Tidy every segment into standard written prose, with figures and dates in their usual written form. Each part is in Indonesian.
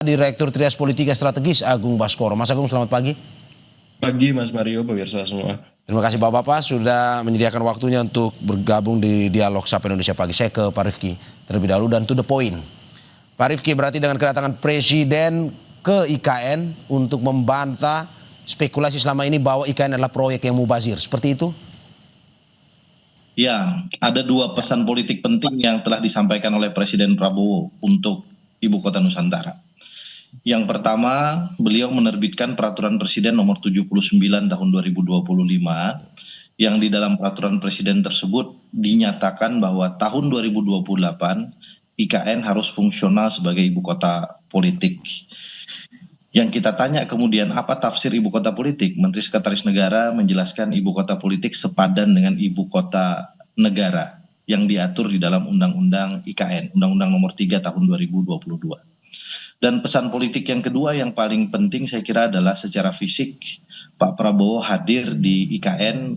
Direktur Trias Politika Strategis Agung Baskoro. Mas Agung, selamat pagi. Pagi Mas Mario, pemirsa semua. Terima kasih Bapak-Bapak sudah menyediakan waktunya untuk bergabung di Dialog Sapa Indonesia Pagi. Saya ke Pak Rifki terlebih dahulu dan to the point. Pak Rifki, berarti dengan kedatangan Presiden ke IKN untuk membantah spekulasi selama ini bahwa IKN adalah proyek yang mubazir, seperti itu? Ya, ada dua pesan politik penting yang telah disampaikan oleh Presiden Prabowo untuk Ibu Kota Nusantara. Yang pertama, beliau menerbitkan Peraturan Presiden Nomor 79 Tahun 2025 yang di dalam Peraturan Presiden tersebut dinyatakan bahwa tahun 2028 IKN harus fungsional sebagai ibu kota politik. Yang kita tanya kemudian apa tafsir ibu kota politik? Menteri Sekretaris Negara menjelaskan ibu kota politik sepadan dengan ibu kota negara yang diatur di dalam Undang-Undang IKN, Undang-Undang Nomor 3 Tahun 2022. Dan pesan politik yang kedua yang paling penting saya kira adalah secara fisik Pak Prabowo hadir di IKN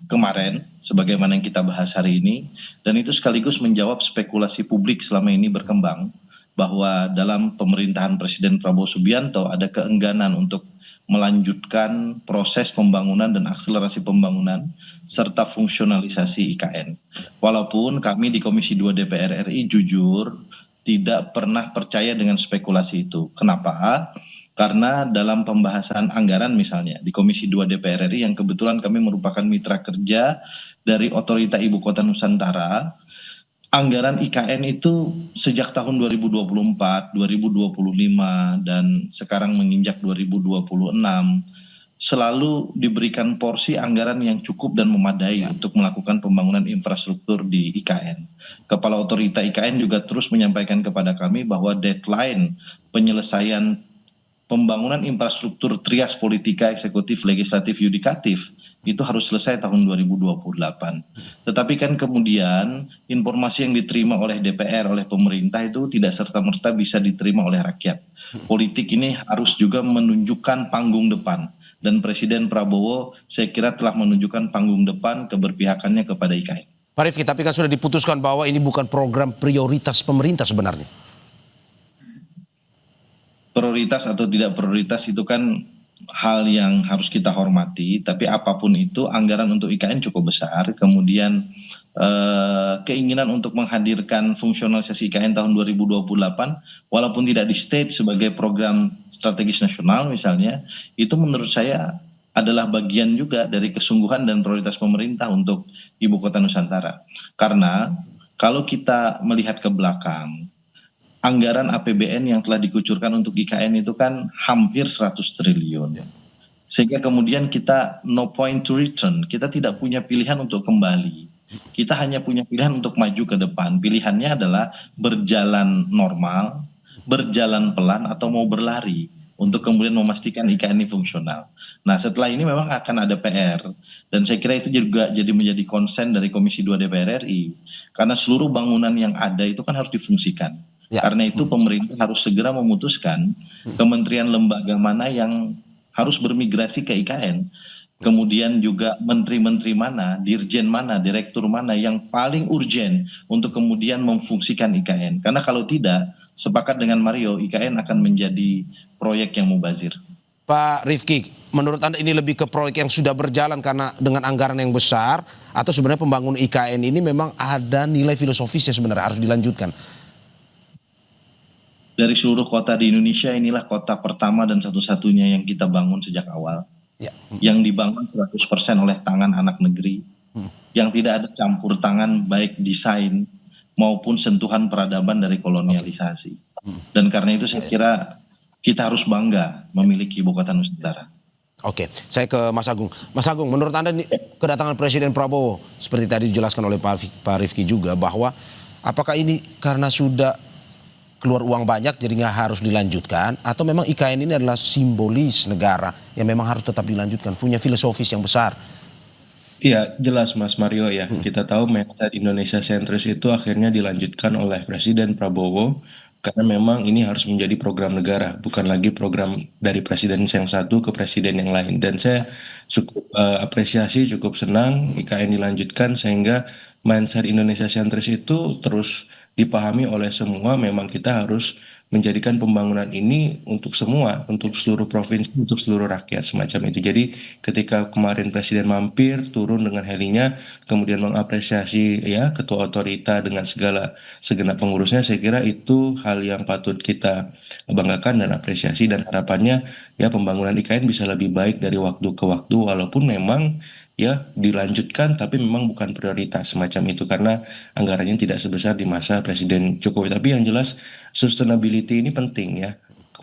kemarin sebagaimana yang kita bahas hari ini, dan itu sekaligus menjawab spekulasi publik selama ini berkembang bahwa dalam pemerintahan Presiden Prabowo Subianto ada keengganan untuk melanjutkan proses pembangunan dan akselerasi pembangunan serta fungsionalisasi IKN. Walaupun kami di Komisi 2 DPR RI jujur tidak pernah percaya dengan spekulasi itu. Kenapa? Karena dalam pembahasan anggaran misalnya di Komisi 2 DPR RI yang kebetulan kami merupakan mitra kerja dari Otorita Ibu Kota Nusantara, anggaran IKN itu sejak tahun 2024, 2025 dan sekarang menginjak 2026 selalu diberikan porsi anggaran yang cukup dan memadai untuk melakukan pembangunan infrastruktur di IKN. Kepala Otorita IKN juga terus menyampaikan kepada kami bahwa deadline penyelesaian pembangunan infrastruktur Trias Politika Eksekutif Legislatif Yudikatif itu harus selesai tahun 2028. Tetapi kan kemudian informasi yang diterima oleh DPR, oleh pemerintah itu tidak serta-merta bisa diterima oleh rakyat. Politik ini harus juga menunjukkan panggung depan. Dan Presiden Prabowo saya kira telah menunjukkan panggung depan keberpihakannya kepada IKN. Pak Rifki, tapi kan sudah diputuskan bahwa ini bukan program prioritas pemerintah sebenarnya. Prioritas atau tidak prioritas itu kan hal yang harus kita hormati, tapi apapun itu anggaran untuk IKN cukup besar, kemudian keinginan untuk menghadirkan fungsionalisasi IKN tahun 2028 walaupun tidak di state sebagai program strategis nasional misalnya, itu menurut saya adalah bagian juga dari kesungguhan dan prioritas pemerintah untuk Ibu Kota Nusantara. Karena kalau kita melihat ke belakang, anggaran APBN yang telah dikucurkan untuk IKN itu kan hampir 100 triliun. Sehingga kemudian kita no point to return, kita tidak punya pilihan untuk kembali. Kita hanya punya pilihan untuk maju ke depan. Pilihannya adalah berjalan normal, berjalan pelan atau mau berlari untuk kemudian memastikan IKN ini fungsional. Nah setelah ini memang akan ada PR. Dan saya kira itu juga jadi menjadi konsen dari Komisi 2 DPR RI. Karena seluruh bangunan yang ada itu kan harus difungsikan. Ya. Karena itu pemerintah harus segera memutuskan kementerian lembaga mana yang harus bermigrasi ke IKN. Kemudian juga menteri-menteri mana, dirjen mana, direktur mana yang paling urgen untuk kemudian memfungsikan IKN. Karena kalau tidak, sepakat dengan Mario, IKN akan menjadi proyek yang mubazir. Pak Rifki, menurut Anda ini lebih ke proyek yang sudah berjalan karena dengan anggaran yang besar, atau sebenarnya pembangunan IKN ini memang ada nilai filosofisnya sebenarnya harus dilanjutkan? Dari seluruh kota di Indonesia inilah kota pertama dan satu-satunya yang kita bangun sejak awal. Ya. Yang dibangun 100% oleh tangan anak negeri. Yang tidak ada campur tangan baik desain maupun sentuhan peradaban dari kolonialisasi. Dan karena itu saya kira kita harus bangga memiliki Ibu Kota Nusantara. Oke, saya ke Mas Agung. Mas Agung, menurut Anda kedatangan Presiden Prabowo seperti tadi dijelaskan oleh Pak Rifki juga bahwa apakah ini karena sudah keluar uang banyak jadi nggak harus dilanjutkan, atau memang IKN ini adalah simbolis negara yang memang harus tetap dilanjutkan, punya filosofis yang besar? Iya, jelas Mas Mario ya. Kita tahu mindset Indonesia sentris itu akhirnya dilanjutkan oleh Presiden Prabowo karena memang ini harus menjadi program negara, bukan lagi program dari presiden yang satu ke presiden yang lain. Dan saya cukup apresiasi, cukup senang IKN dilanjutkan sehingga mindset Indonesia sentris itu terus dipahami oleh semua. Memang kita harus menjadikan pembangunan ini untuk semua, untuk seluruh provinsi, untuk seluruh rakyat semacam itu. Jadi ketika kemarin Presiden mampir turun dengan helinya, kemudian mengapresiasi ya ketua otorita dengan segala segenap pengurusnya, saya kira itu hal yang patut kita banggakan dan apresiasi, dan harapannya ya pembangunan IKN bisa lebih baik dari waktu ke waktu, walaupun memang ya dilanjutkan tapi memang bukan prioritas semacam itu karena anggarannya tidak sebesar di masa Presiden Jokowi. Tapi yang jelas sustainability ini penting ya.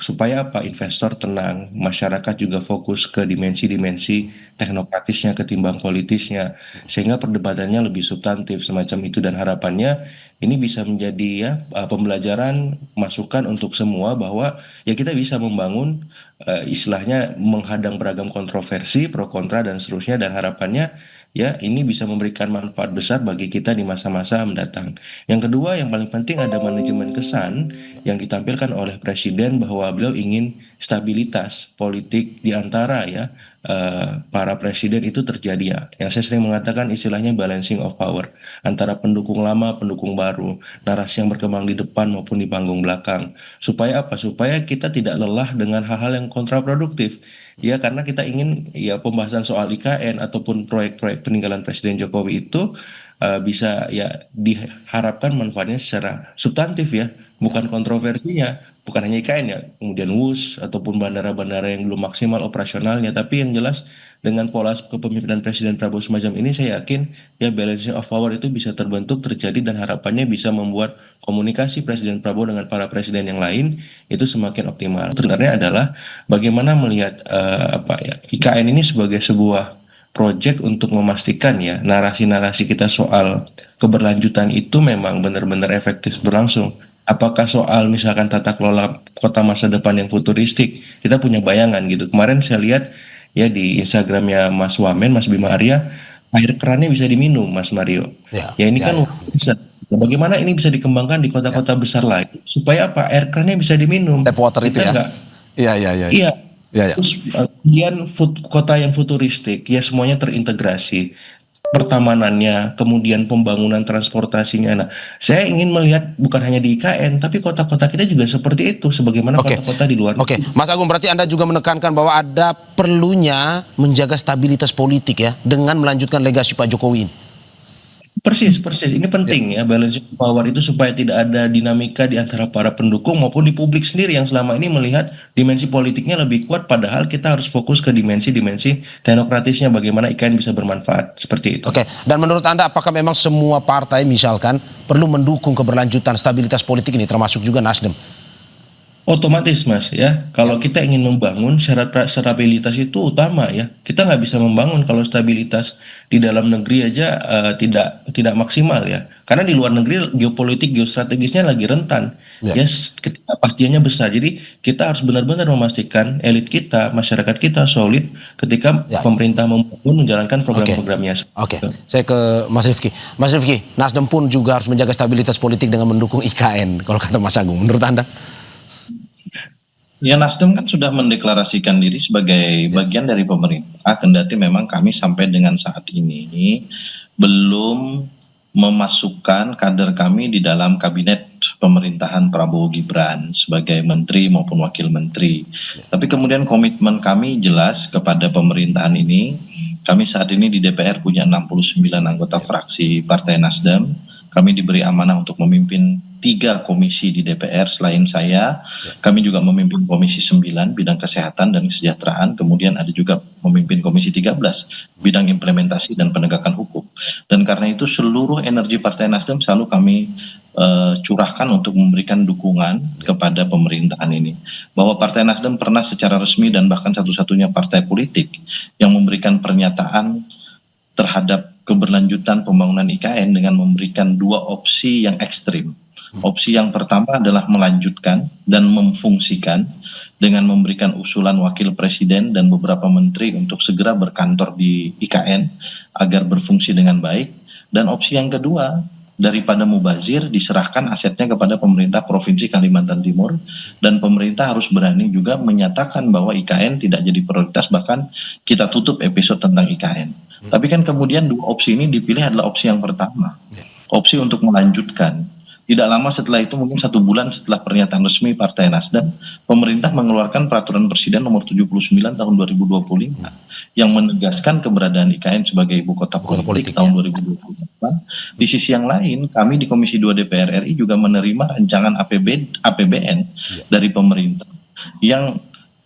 Supaya apa? Investor tenang, masyarakat juga fokus ke dimensi-dimensi teknokratisnya ketimbang politisnya, sehingga perdebatannya lebih substantif semacam itu, dan harapannya ini bisa menjadi ya pembelajaran, masukan untuk semua bahwa ya kita bisa membangun istilahnya menghadang beragam kontroversi, pro kontra dan seterusnya, dan harapannya ya ini bisa memberikan manfaat besar bagi kita di masa-masa mendatang. Yang kedua, yang paling penting ada manajemen kesan yang ditampilkan oleh Presiden bahwa beliau ingin stabilitas politik di antara ya para presiden itu terjadi ya. Yang saya sering mengatakan istilahnya balancing of power antara pendukung lama, pendukung baru, narasi yang berkembang di depan maupun di panggung belakang. Supaya apa? Supaya kita tidak lelah dengan hal-hal yang kontraproduktif. Ya, karena kita ingin ya pembahasan soal IKN ataupun proyek-proyek peninggalan Presiden Jokowi itu bisa ya diharapkan manfaatnya secara substantif ya, bukan kontroversinya, bukan hanya IKN ya, kemudian WUS ataupun bandara-bandara yang belum maksimal operasionalnya, tapi yang jelas dengan pola kepemimpinan Presiden Prabowo semacam ini, saya yakin ya balancing of power itu bisa terbentuk, terjadi, dan harapannya bisa membuat komunikasi Presiden Prabowo dengan para presiden yang lain itu semakin optimal. Sebenarnya adalah bagaimana melihat apa ya IKN ini sebagai sebuah project untuk memastikan ya narasi-narasi kita soal keberlanjutan itu memang benar-benar efektif berlangsung. Apakah soal misalkan tata kelola kota masa depan yang futuristik, kita punya bayangan gitu. Kemarin saya lihat ya di Instagramnya Mas Wamen, Mas Bima Arya, air kerannya bisa diminum, Mas Mario. Ya, Ya ini ya, kan ya. bisa. Nah, bagaimana ini bisa dikembangkan di kota-kota besar lain supaya apa air kerannya bisa diminum? Tap water itu Kita ya. nggak. Iya, iya, iya. Iya, Iya, iya. terus kemudian kota yang futuristik, ya semuanya terintegrasi. Pertamanannya, kemudian pembangunan transportasinya. Nah, saya ingin melihat bukan hanya di IKN, tapi kota-kota kita juga seperti itu, sebagaimana Oke. kota-kota di luar Oke, negeri. Mas Agung, berarti Anda juga menekankan bahwa ada perlunya menjaga stabilitas politik ya dengan melanjutkan legasi Pak Jokowi ini. Persis, persis. Ini penting ya, balancing power itu supaya tidak ada dinamika di antara para pendukung maupun di publik sendiri yang selama ini melihat dimensi politiknya lebih kuat, padahal kita harus fokus ke dimensi-dimensi teknokratisnya, bagaimana IKN bisa bermanfaat, seperti itu. Oke, dan menurut Anda apakah memang semua partai misalkan perlu mendukung keberlanjutan stabilitas politik ini termasuk juga Nasdem? Otomatis Mas ya, kalau kita ingin membangun syarat stabilitas itu utama ya. Kita nggak bisa membangun kalau stabilitas di dalam negeri aja tidak maksimal ya. Karena di luar negeri geopolitik geostrategisnya lagi rentan, Ya. ya ketidakpastiannya besar. Jadi kita harus benar-benar memastikan elit kita, masyarakat kita solid ketika Ya. pemerintah membangun menjalankan Oke, program-programnya. oke. Saya ke Mas Rifki. Mas Rifki, Nasdem pun juga harus menjaga stabilitas politik dengan mendukung IKN, kalau kata Mas Agung. Menurut Anda? Ya, Nasdem kan sudah mendeklarasikan diri sebagai bagian dari pemerintah, kendati memang kami sampai dengan saat ini belum memasukkan kader kami di dalam kabinet pemerintahan Prabowo Gibran sebagai menteri maupun wakil menteri. Tapi kemudian komitmen kami jelas kepada pemerintahan ini. Kami saat ini di DPR punya 69 anggota fraksi Partai Nasdem. Kami diberi amanah untuk memimpin 3 komisi di DPR selain saya. Kami juga memimpin Komisi 9 bidang kesehatan dan kesejahteraan, kemudian ada juga memimpin Komisi 13 bidang implementasi dan penegakan hukum. Dan karena itu seluruh energi Partai Nasdem selalu kami curahkan untuk memberikan dukungan kepada pemerintahan ini. Bahwa Partai Nasdem pernah secara resmi dan bahkan satu-satunya partai politik yang memberikan pernyataan terhadap keberlanjutan pembangunan IKN dengan memberikan 2 opsi yang ekstrim. Opsi yang pertama adalah melanjutkan dan memfungsikan dengan memberikan usulan wakil presiden dan beberapa menteri untuk segera berkantor di IKN agar berfungsi dengan baik. Dan opsi yang kedua, daripada mubazir, diserahkan asetnya kepada pemerintah Provinsi Kalimantan Timur, dan pemerintah harus berani juga menyatakan bahwa IKN tidak jadi prioritas, bahkan kita tutup episode tentang IKN. Tapi kan kemudian 2 opsi ini dipilih adalah opsi yang pertama, opsi untuk melanjutkan. tidak lama setelah itu, mungkin 1 bulan setelah pernyataan resmi Partai Nasdem, pemerintah mengeluarkan peraturan presiden nomor 79 tahun 2025 yang menegaskan keberadaan IKN sebagai ibu kota politik tahun 2028. Di sisi yang lain, kami di Komisi 2 DPR RI juga menerima rancangan APBN dari pemerintah yang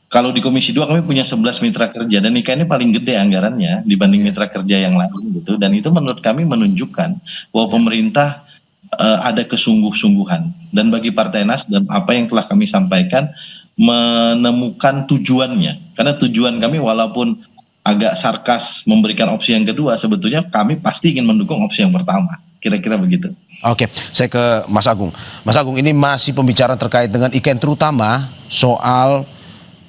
kalau di Komisi 2 kami punya 11 mitra kerja dan IKN ini paling gede anggarannya dibanding mitra kerja yang lain gitu, dan itu menurut kami menunjukkan bahwa pemerintah ada kesungguh-sungguhan, dan bagi Partai Nasdem apa yang telah kami sampaikan menemukan tujuannya, karena tujuan kami walaupun agak sarkas memberikan opsi yang kedua, sebetulnya kami pasti ingin mendukung opsi yang pertama, kira-kira begitu. Oke, saya ke Mas Agung. Mas Agung, ini masih pembicaraan terkait dengan IKN, terutama soal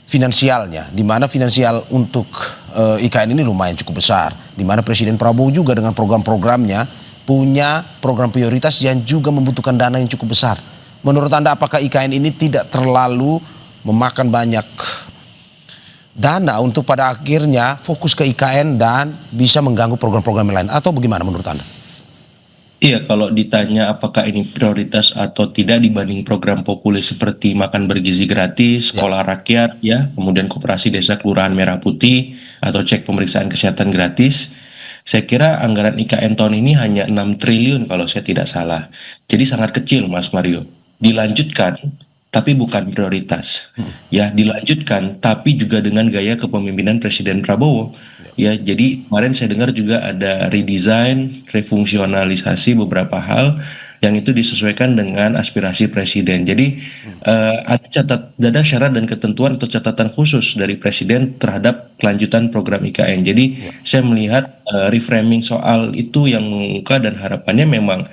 finansialnya, di mana finansial untuk IKN ini lumayan cukup besar, di mana Presiden Prabowo juga dengan program-programnya punya program prioritas yang juga membutuhkan dana yang cukup besar. Menurut Anda apakah IKN ini tidak terlalu memakan banyak dana untuk pada akhirnya fokus ke IKN dan bisa mengganggu program-program lain, atau bagaimana menurut Anda? Iya, kalau ditanya apakah ini prioritas atau tidak dibanding program populer seperti makan bergizi gratis, sekolah rakyat, ya, kemudian koperasi desa kelurahan merah putih, atau cek pemeriksaan kesehatan gratis, saya kira anggaran IKN tahun ini hanya 6 triliun kalau saya tidak salah. Jadi sangat kecil, Mas Mario. Dilanjutkan, tapi bukan prioritas. Ya, dilanjutkan, tapi juga dengan gaya kepemimpinan Presiden Prabowo. Ya, jadi kemarin saya dengar juga ada redesign, refungsionalisasi beberapa hal yang itu disesuaikan dengan aspirasi presiden. Jadi ada syarat dan ketentuan atau catatan khusus dari presiden terhadap kelanjutan program IKN. Jadi saya melihat reframing soal itu yang mengungkap, dan harapannya memang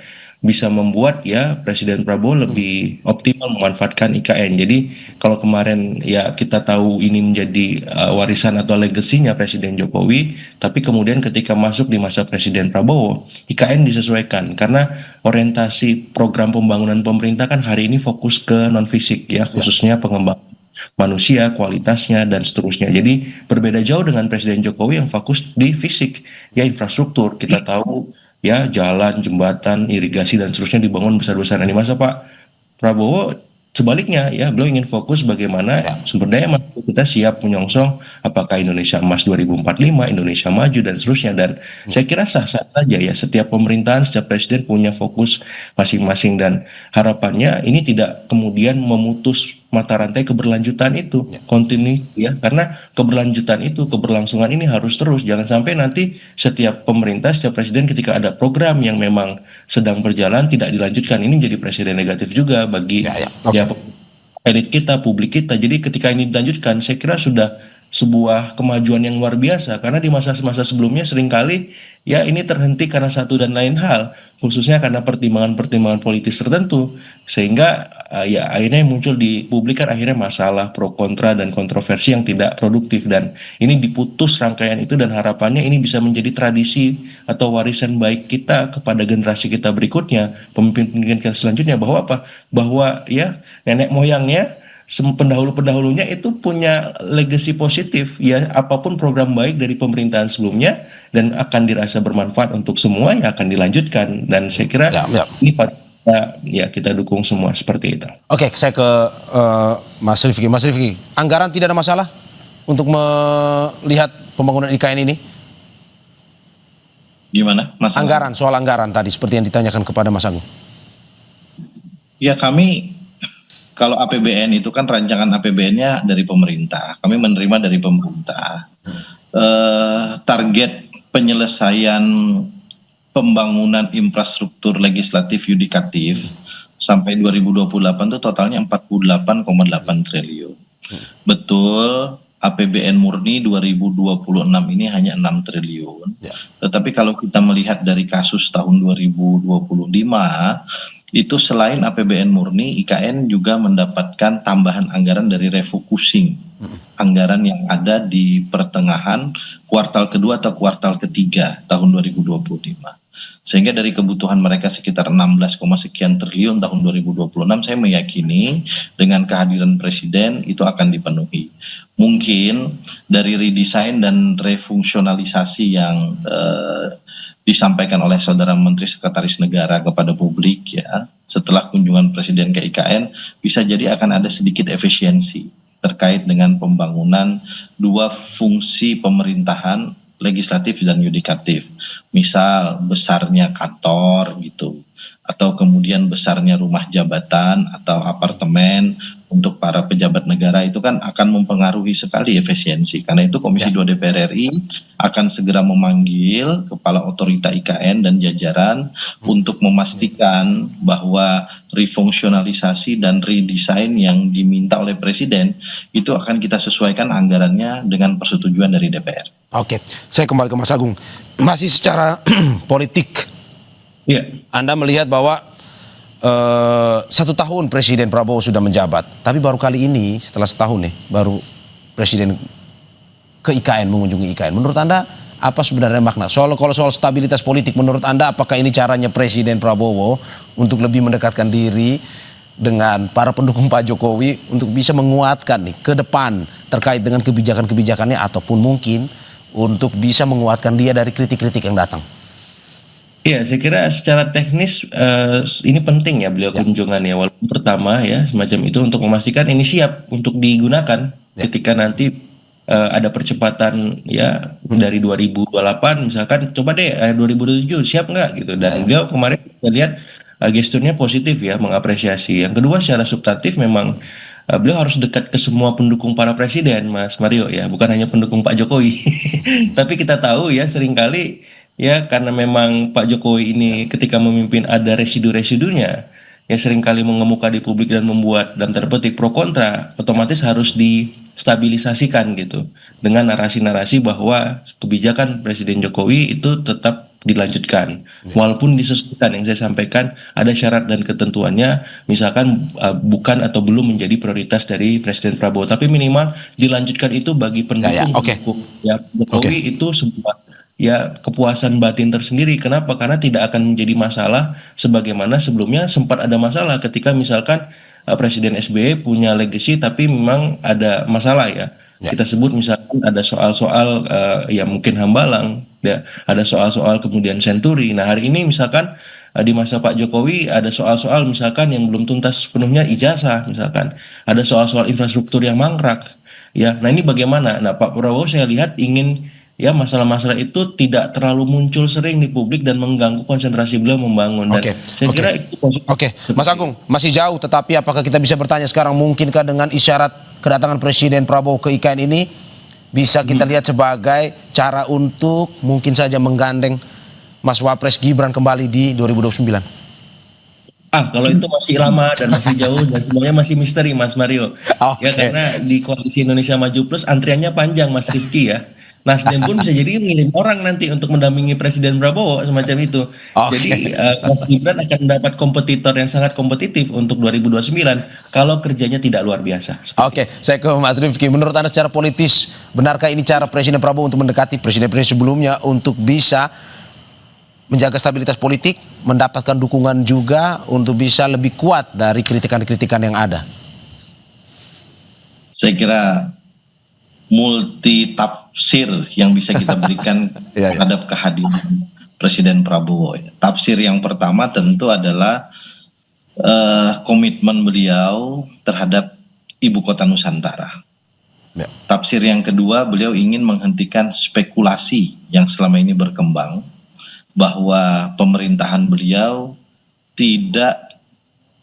bisa membuat ya Presiden Prabowo lebih optimal memanfaatkan IKN. Jadi kalau kemarin ya kita tahu ini menjadi warisan atau legasinya Presiden Jokowi, tapi kemudian ketika masuk di masa Presiden Prabowo, IKN disesuaikan karena orientasi program pembangunan pemerintah kan hari ini fokus ke non fisik ya, khususnya pengembangan manusia, kualitasnya, dan seterusnya. Jadi berbeda jauh dengan Presiden Jokowi yang fokus di fisik, ya infrastruktur. Kita tahu ya jalan, jembatan, irigasi, dan seterusnya dibangun besar-besaran. Di masa Pak Prabowo sebaliknya ya, beliau ingin fokus bagaimana sumber daya manusia kita siap menyongsong apakah Indonesia Emas 2045, Indonesia Maju, dan seterusnya. Dan saya kira sah-sah saja ya, setiap pemerintahan, setiap presiden punya fokus masing-masing, dan harapannya ini tidak kemudian memutus mata rantai keberlanjutan itu, continuity ya, karena keberlanjutan itu, keberlangsungan ini harus terus. Jangan sampai nanti setiap pemerintah, setiap presiden ketika ada program yang memang sedang berjalan tidak dilanjutkan, ini menjadi presiden negatif juga bagi ya elit kita, publik kita. Jadi ketika ini dilanjutkan, saya kira sudah sebuah kemajuan yang luar biasa, karena di masa-masa sebelumnya seringkali ya ini terhenti karena satu dan lain hal, khususnya karena pertimbangan-pertimbangan politis tertentu, sehingga ya akhirnya muncul di publik kan akhirnya masalah pro kontra dan kontroversi yang tidak produktif, dan ini diputus rangkaian itu, dan harapannya ini bisa menjadi tradisi atau warisan baik kita kepada generasi kita berikutnya, pemimpin-pemimpin kita selanjutnya, bahwa apa? Bahwa ya nenek moyangnya, pendahulu-pendahulunya itu punya legacy positif ya, apapun program baik dari pemerintahan sebelumnya dan akan dirasa bermanfaat untuk semua ya akan dilanjutkan, dan saya kira ini ya kita dukung semua seperti itu. Oke, saya ke Mas Rifki. Mas Rifki, anggaran tidak ada masalah untuk melihat pembangunan IKN ini? Gimana, Mas? Anggaran, soal anggaran tadi seperti yang ditanyakan kepada Mas Agung. Ya, kami kalau APBN itu kan rancangan APBN-nya dari pemerintah, kami menerima dari pemerintah. Target penyelesaian pembangunan infrastruktur legislatif yudikatif sampai 2028 itu totalnya 48,8 triliun. Betul, APBN murni 2026 ini hanya 6 triliun. Tetapi kalau kita melihat dari kasus tahun 2025, itu selain APBN murni, IKN juga mendapatkan tambahan anggaran dari refocusing, anggaran yang ada di pertengahan kuartal kedua atau kuartal ketiga tahun 2025. Sehingga dari kebutuhan mereka sekitar 16, sekian triliun tahun 2026, saya meyakini dengan kehadiran presiden itu akan dipenuhi. Mungkin dari redesign dan refungsionalisasi yang disampaikan oleh Saudara Menteri Sekretaris Negara kepada publik ya, setelah kunjungan Presiden ke IKN, bisa jadi akan ada sedikit efisiensi terkait dengan pembangunan dua fungsi pemerintahan, legislatif dan yudikatif. Misal besarnya kantor gitu, atau kemudian besarnya rumah jabatan atau apartemen untuk para pejabat negara, itu kan akan mempengaruhi sekali efisiensi. Karena itu Komisi 2 DPR RI akan segera memanggil Kepala Otorita IKN dan jajaran untuk memastikan bahwa refungsionalisasi dan redesign yang diminta oleh Presiden itu akan kita sesuaikan anggarannya dengan persetujuan dari DPR. Oke, saya kembali ke Mas Agung. Masih secara politik, Iya. Anda melihat bahwa 1 tahun Presiden Prabowo sudah menjabat, tapi baru kali ini setelah setahun nih, baru Presiden ke IKN, mengunjungi IKN. Menurut Anda apa sebenarnya makna? Kalau soal stabilitas politik, menurut Anda apakah ini caranya Presiden Prabowo untuk lebih mendekatkan diri dengan para pendukung Pak Jokowi untuk bisa menguatkan nih ke depan terkait dengan kebijakan-kebijakannya, ataupun mungkin untuk bisa menguatkan dia dari kritik-kritik yang datang? Iya, saya kira secara teknis ini penting ya beliau kunjungan ya, walaupun pertama ya semacam itu untuk memastikan ini siap untuk digunakan ketika nanti ada percepatan ya dari 2028 misalkan, coba deh 2027 siap nggak gitu, dan beliau kemarin kita lihat gesturnya positif ya, mengapresiasi. Yang kedua, secara substantif memang beliau harus dekat ke semua pendukung para presiden, Mas Mario ya, bukan hanya pendukung Pak Jokowi. Tapi kita tahu ya seringkali ya, karena memang Pak Jokowi ini ketika memimpin ada residu-residunya, ya seringkali mengemuka di publik dan membuat dalam tanda petik pro kontra, otomatis harus distabilisasikan gitu dengan narasi-narasi bahwa kebijakan Presiden Jokowi itu tetap dilanjutkan, walaupun disesuaikan. Yang saya sampaikan ada syarat dan ketentuannya, misalkan bukan atau belum menjadi prioritas dari Presiden Prabowo, tapi minimal dilanjutkan itu bagi pendukung ya Jokowi itu sebuah ya kepuasan batin tersendiri. Kenapa? Karena tidak akan menjadi masalah sebagaimana sebelumnya sempat ada masalah ketika misalkan Presiden SBY punya legacy tapi memang ada masalah ya. Kita sebut misalkan ada soal-soal ya mungkin Hambalang, ya ada soal-soal kemudian Senturi. Nah hari ini misalkan di masa Pak Jokowi ada soal-soal misalkan yang belum tuntas sepenuhnya ijazah, misalkan ada soal-soal infrastruktur yang mangkrak. Ya, nah ini bagaimana? Nah Pak Prabowo saya lihat ingin ya masalah-masalah itu tidak terlalu muncul sering di publik dan mengganggu konsentrasi beliau membangun. Dan saya kira itu Mas Agung, masih jauh, tetapi apakah kita bisa bertanya sekarang, mungkinkah dengan isyarat kedatangan Presiden Prabowo ke IKN ini bisa kita lihat sebagai cara untuk mungkin saja menggandeng Mas Wapres Gibran kembali di 2029? Kalau itu masih lama dan masih jauh dan semuanya masih misteri, Mas Mario. Ya karena di Koalisi Indonesia Maju Plus antriannya panjang, Mas Rifki ya. Nasdem pun bisa jadi ngirim orang nanti untuk mendampingi Presiden Prabowo semacam itu. Jadi Mas Gibran akan mendapat kompetitor yang sangat kompetitif untuk 2029 kalau kerjanya tidak luar biasa. Saya ke Mas Rifki. Menurut Anda secara politis, benarkah ini cara Presiden Prabowo untuk mendekati presiden-presiden sebelumnya untuk bisa menjaga stabilitas politik, mendapatkan dukungan juga untuk bisa lebih kuat dari kritikan-kritikan yang ada? Saya kira multi tafsir yang bisa kita berikan terhadap kehadiran Presiden Prabowo. Tafsir yang pertama tentu adalah komitmen beliau terhadap ibu kota Nusantara. Tafsir yang kedua, beliau ingin menghentikan spekulasi yang selama ini berkembang bahwa pemerintahan beliau tidak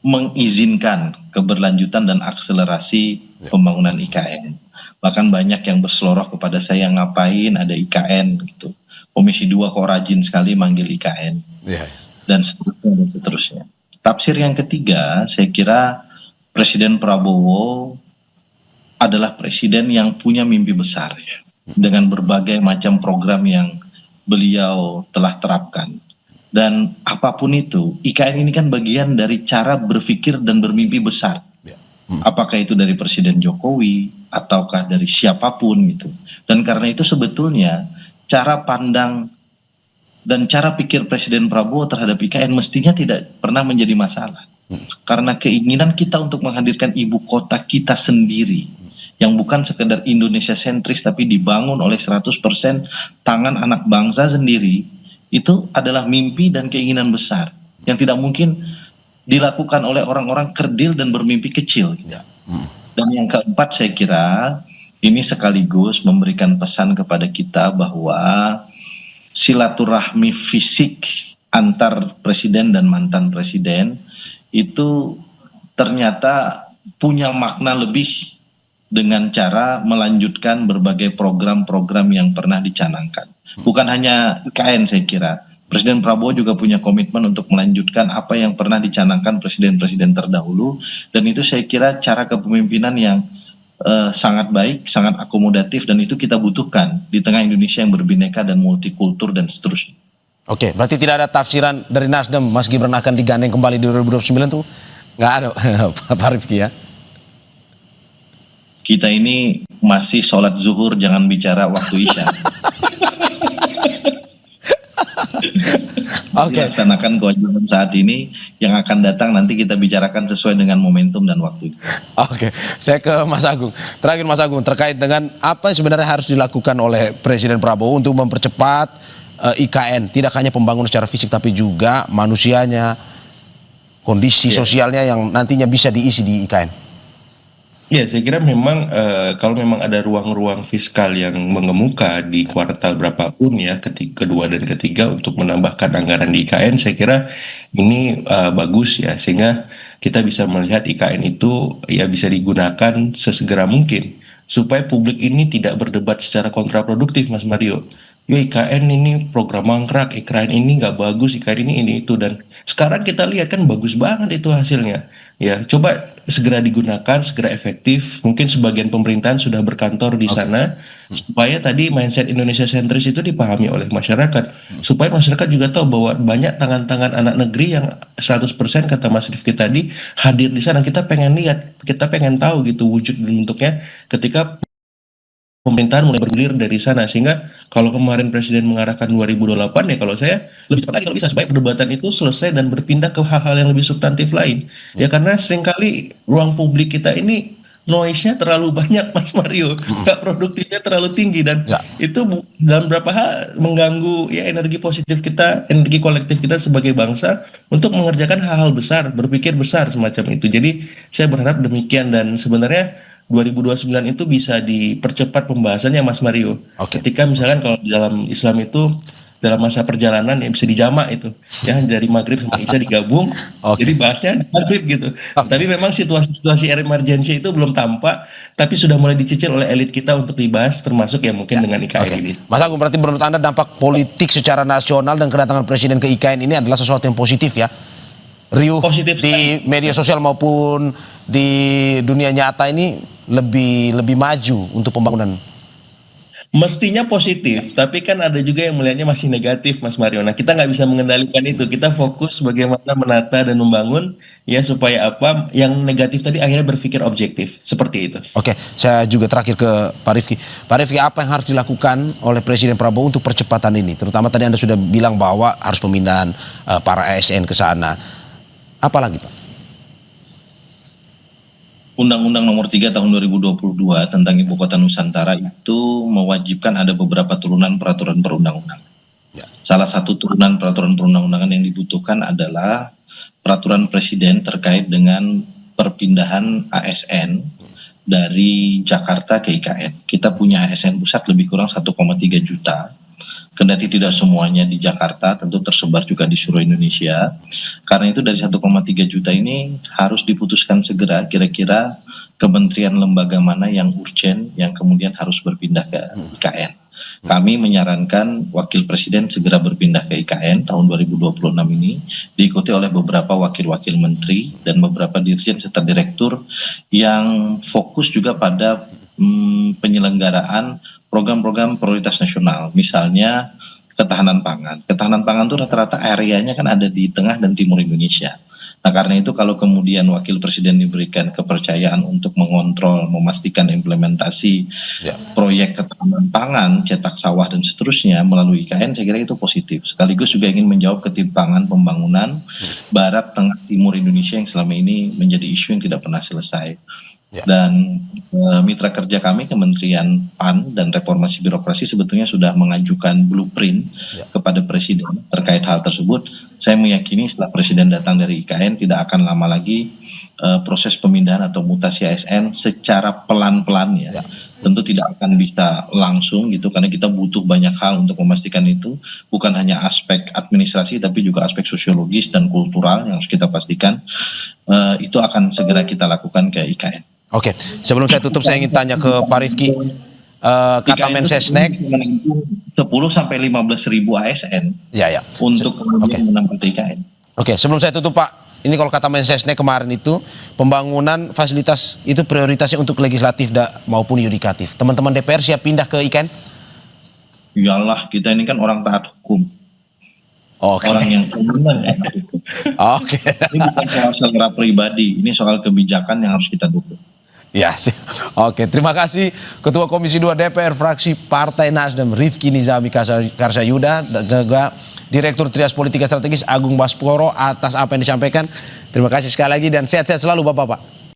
mengizinkan keberlanjutan dan akselerasi pembangunan IKN. Bahkan banyak yang berseloroh kepada saya, ngapain ada IKN gitu. Komisi 2 kok rajin sekali manggil IKN. Dan seterusnya dan seterusnya. Tafsir yang ketiga, saya kira Presiden Prabowo adalah presiden yang punya mimpi besar ya, dengan berbagai macam program yang beliau telah terapkan. Dan apapun itu, IKN ini kan bagian dari cara berpikir dan bermimpi besar. Apakah itu dari Presiden Jokowi ataukah dari siapapun gitu. Dan karena itu sebetulnya cara pandang dan cara pikir Presiden Prabowo terhadap IKN mestinya tidak pernah menjadi masalah. Karena keinginan kita untuk menghadirkan ibu kota kita sendiri yang bukan sekedar Indonesia sentris tapi dibangun oleh 100% tangan anak bangsa sendiri, itu adalah mimpi dan keinginan besar yang tidak mungkin dilakukan oleh orang-orang kerdil dan bermimpi kecil. Ya. Dan yang keempat, saya kira ini sekaligus memberikan pesan kepada kita bahwa silaturahmi fisik antar presiden dan mantan presiden itu ternyata punya makna lebih dengan cara melanjutkan berbagai program-program yang pernah dicanangkan. Bukan hanya IKN, saya kira. Presiden Prabowo juga punya komitmen untuk melanjutkan apa yang pernah dicanangkan presiden-presiden terdahulu. Dan itu saya kira cara kepemimpinan yang sangat baik, sangat akomodatif, dan itu kita butuhkan di tengah Indonesia yang berbineka dan multikultur dan seterusnya. Oke, berarti tidak ada tafsiran dari Nasdem Mas Gibran akan digandeng kembali di 2029 tuh? Nggak ada, Pak Rifki ya? Kita ini masih sholat zuhur, jangan bicara waktu isya. Oke. Laksanakan kewajiban saat ini, yang akan datang nanti kita bicarakan sesuai dengan momentum dan waktu. Oke, saya ke Mas Agung. Terakhir Mas Agung, terkait dengan apa yang sebenarnya harus dilakukan oleh Presiden Prabowo untuk mempercepat IKN, tidak hanya pembangunan secara fisik tapi juga manusianya, kondisi sosialnya yang nantinya bisa diisi di IKN. Ya, saya kira memang kalau memang ada ruang-ruang fiskal yang mengemuka di kuartal berapapun ya, kedua dan ketiga untuk menambahkan anggaran di IKN, saya kira ini bagus ya, sehingga kita bisa melihat IKN itu ya bisa digunakan sesegera mungkin supaya publik ini tidak berdebat secara kontraproduktif, Mas Mario. Ya IKN ini program mangkrak, IKN ini nggak bagus, IKN ini itu, dan sekarang kita lihat kan bagus banget itu hasilnya. Ya, coba segera digunakan, segera efektif. Mungkin sebagian pemerintahan sudah berkantor di sana, supaya tadi mindset Indonesia sentris itu dipahami oleh masyarakat. Supaya masyarakat juga tahu bahwa banyak tangan-tangan anak negeri yang 100% kata Mas Rifki tadi hadir di sana. Kita pengen lihat, kita pengen tahu gitu wujud dan bentuknya ketika pemerintahan mulai bergulir dari sana, sehingga kalau kemarin presiden mengarahkan 2028 ya kalau saya lebih cepat lagi kalau bisa supaya perdebatan itu selesai dan berpindah ke hal-hal yang lebih substantif lain ya, karena seringkali ruang publik kita ini noise-nya terlalu banyak, Mas Mario, nggak produktifnya terlalu tinggi, dan itu dalam beberapa hal mengganggu ya energi positif kita, energi kolektif kita sebagai bangsa untuk mengerjakan hal-hal besar, berpikir besar semacam itu. Jadi saya berharap demikian, dan sebenarnya 2029 itu bisa dipercepat pembahasannya, Mas Mario. Ketika misalkan kalau dalam Islam itu dalam masa perjalanan ya bisa dijamak itu ya, dari maghrib sama isya digabung, jadi bahasnya maghrib gitu. Tapi memang situasi emergency itu belum tampak, tapi sudah mulai dicicil oleh elit kita untuk dibahas, termasuk ya mungkin dengan IKN ini. Mas Agung, berarti menurut Anda dampak politik secara nasional dan kedatangan presiden ke IKN ini adalah sesuatu yang positif ya? Riuh positif di media sosial maupun di dunia nyata ini lebih maju untuk pembangunan. Mestinya positif, tapi kan ada juga yang melihatnya masih negatif, Mas Mario. Nah, kita nggak bisa mengendalikan itu. Kita fokus bagaimana menata dan membangun ya, supaya apa yang negatif tadi akhirnya berpikir objektif, seperti itu. Oke, saya juga terakhir ke Pak Rifki. Pak Rifki, apa yang harus dilakukan oleh Presiden Prabowo untuk percepatan ini? Terutama tadi Anda sudah bilang bahwa harus pemindahan para ASN ke sana. Apa lagi, Pak? Undang-Undang Nomor 3 Tahun 2022 tentang Ibu Kota Nusantara itu mewajibkan ada beberapa turunan peraturan perundang-undangan. Salah satu turunan peraturan perundang-undangan yang dibutuhkan adalah peraturan presiden terkait dengan perpindahan ASN dari Jakarta ke IKN. Kita punya ASN pusat lebih kurang 1,3 juta. Kendati tidak semuanya di Jakarta, tentu tersebar juga di seluruh Indonesia. Karena itu dari 1,3 juta ini harus diputuskan segera kira-kira kementerian lembaga mana yang urgent yang kemudian harus berpindah ke IKN. Kami menyarankan Wakil Presiden segera berpindah ke IKN tahun 2026 ini, diikuti oleh beberapa wakil-wakil menteri dan beberapa dirjen serta direktur yang fokus juga pada penyelenggaraan program-program prioritas nasional, misalnya ketahanan pangan. Ketahanan pangan itu rata-rata areanya kan ada di tengah dan timur Indonesia. Nah, karena itu kalau kemudian Wakil Presiden diberikan kepercayaan untuk mengontrol, memastikan implementasi proyek ketahanan pangan, cetak sawah dan seterusnya melalui IKN, saya kira itu positif. Sekaligus juga ingin menjawab ketimpangan pembangunan Barat, Tengah, Timur Indonesia yang selama ini menjadi isu yang tidak pernah selesai. Ya. Dan mitra kerja kami Kementerian PAN dan Reformasi Birokrasi sebetulnya sudah mengajukan blueprint kepada Presiden terkait hal tersebut. Saya meyakini setelah Presiden datang dari IKN tidak akan lama lagi proses pemindahan atau mutasi ASN secara pelan-pelan ya. Tentu tidak akan bisa langsung gitu karena kita butuh banyak hal untuk memastikan itu, bukan hanya aspek administrasi tapi juga aspek sosiologis dan kultural yang harus kita pastikan. Itu akan segera kita lakukan ke IKN. Oke, sebelum saya tutup saya ingin tanya ke Pak Rifki, kata Mensesnek 10 sampai 15 ribu ASN ya. untuk kemudian menempati IKN. Oke, sebelum saya tutup Pak, ini kalau kata Mensesnek kemarin itu pembangunan fasilitas itu prioritasnya untuk legislatif maupun yudikatif. Teman-teman DPR siap pindah ke IKN? Iyalah, kita ini kan orang taat hukum. Oke. Orang yang benar ya. Oke. Ini bukan soal selera pribadi, ini soal kebijakan yang harus kita dukung. Ya, oke. Terima kasih Ketua Komisi 2 DPR fraksi Partai Nasdem Rifki Nizami Karsayuda dan juga Direktur Trias Politika Strategis Agung Basporo atas apa yang disampaikan. Terima kasih sekali lagi dan sehat-sehat selalu Bapak-Bapak.